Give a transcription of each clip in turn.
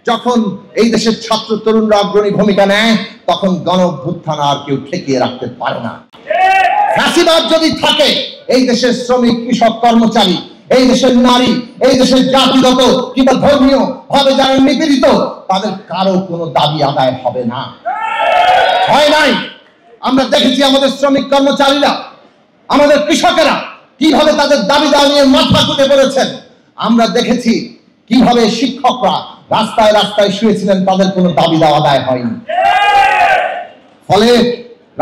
যখন এই দেশের ছাত্র তরুণরা অগ্রণী ভূমিকা নেয় তখন গণ অভ্যুত্থান আর কেউ ঠেকিয়ে রাখতে পারে না। ফ্যাসিবাদ যদি থাকে, এই দেশের শ্রমিক, কৃষক, কর্মচারী, এই দেশের নারী, এই দেশের জাতিগত কিংবা ধর্মীয় ভাবে যারা নিপীড়িত, তাদের কারো কোনো দাবি আদায় হবে না, হয় নাই। আমরা দেখেছি আমাদের শ্রমিক কর্মচারীরা, আমাদের কৃষকেরা কিভাবে তাদের দাবি দাওয়া নিয়ে মাথা কুটে পড়েছেন। আমরা দেখেছি কিভাবে শিক্ষকরা রাস্তায় রাস্তায় শুয়েছিলেন, তাদের কোনো দাবি দাওয়া আদায় হয়নি। ফলে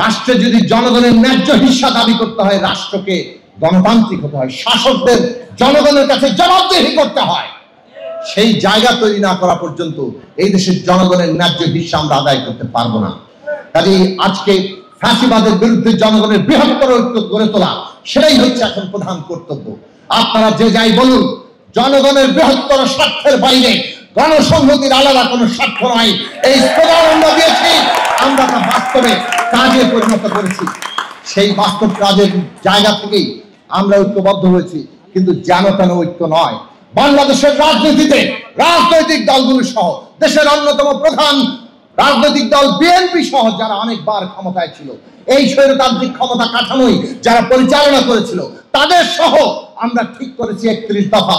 রাষ্ট্রে যদি জনগণের ন্যায্য হিস্সা দাবি করতে হয়, রাষ্ট্রকে গণতান্ত্রিক হতে হয়, শাসকদের জনগণের কাছে জবাবদিহি করতে হয়। সেই জায়গা তৈরি না করা পর্যন্ত এই দেশের জনগণের ন্যায্য হিস্সা আমরা আদায় করতে পারবো না। কাজেই আজকে ফ্যাসিবাদের বিরুদ্ধে জনগণের বৃহত্তর ঐক্য গড়ে তোলা, সেটাই হচ্ছে এখন প্রধান কর্তব্য। আপনারা যে যাই বলুন, জনগণের বৃহত্তর স্বার্থের বাইরে গণসংহতির আলাদা কোনো স্বার্থ নাই। এই স্লোগান আমরা দিয়েছি, আমরা তা বাস্তবে কাজে পরিণত করেছি। সেই বাস্তব কাজের জায়গা থেকেই আমরা ঐক্যবদ্ধ হয়েছি, কিন্তু যেন তেন ঐক্য নয়। বাংলাদেশের রাজনীতিতে রাজনৈতিক দলগুলো সহ দেশের অন্যতম প্রধান রাজনৈতিক দল বিএনপি সহ যারা অনেকবার ক্ষমতায় ছিল, এই স্বৈরতান্ত্রিক ক্ষমতা কাঠামোই যারা পরিচালনা করেছিল, তাদের সহ আমরা ঠিক করেছি 31 দফা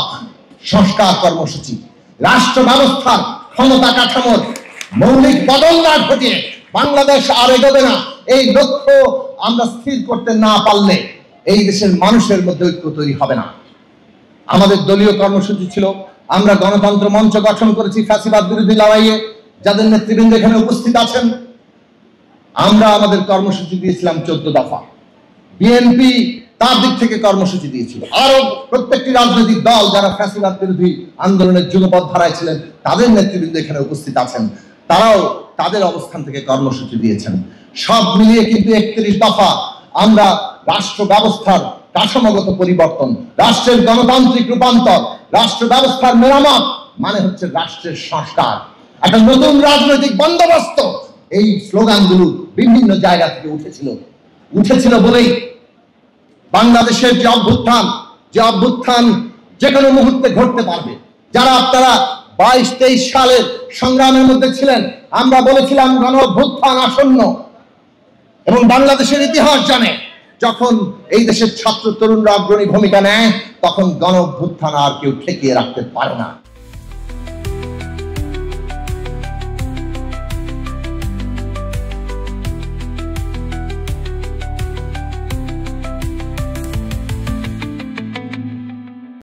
সংস্কার কর্মসূচি। রাষ্ট্র ব্যবস্থার ক্ষমতা কাঠামোর মৌলিক বদল না ঘটিয়ে বাংলাদেশ আর এগোবে না। এই লক্ষ্য আমরা স্থির করতে না পারলে এই দেশের মানুষের মধ্যে ঐক্য তৈরি হবে না। আমাদের দলীয় কর্মসূচি ছিল, আমরা গণতন্ত্র মঞ্চ গঠন করেছি ফ্যাসিবাদ বিরোধী লড়াইয়ে, যাদের নেতৃবৃন্দ এখানে উপস্থিত আছেন। আমরা আমাদের কর্মসূচি দিয়েছিলাম 14 দফা। বিএনপি তার দিক থেকে কর্মসূচি দিয়েছিল। আরো প্রত্যেকটি রাজনৈতিক দল যারা ফ্যাসিবাদ বিরোধী আন্দোলনের যুগপৎ ধারায় ছিলেন, তাদের নেতৃবৃন্দ এখানে উপস্থিত আছেন, তারাও তাদের অবস্থান থেকে কর্মসূচি দিয়েছেন। সব মিলিয়ে কিন্তু 31 দফা আমরা রাষ্ট্র ব্যবস্থার কাঠামোগত পরিবর্তন, রাষ্ট্রের গণতান্ত্রিক রূপান্তর, রাষ্ট্র ব্যবস্থার মেরামত মানে হচ্ছে রাষ্ট্রের সংস্কার, একটা নতুন রাজনৈতিক বন্দোবস্ত। এই স্লোগানগুলো বিভিন্ন জায়গা থেকে উঠেছিল বলেই বাংলাদেশের যে অভ্যুত্থান যে কোনো মুহূর্তে ঘটতে পারবে। যারা আপনারা 22-23 সালের সংগ্রামের মধ্যে ছিলেন, আমরা বলেছিলাম গণ অভ্যুত্থান আসন্ন, এবং বাংলাদেশের ইতিহাস জানে যখন এই দেশের ছাত্র তরুণরা অগ্রণী ভূমিকা নেয় তখন গণ অভ্যুত্থান আর কেউ ঠেকিয়ে রাখতে পারে না।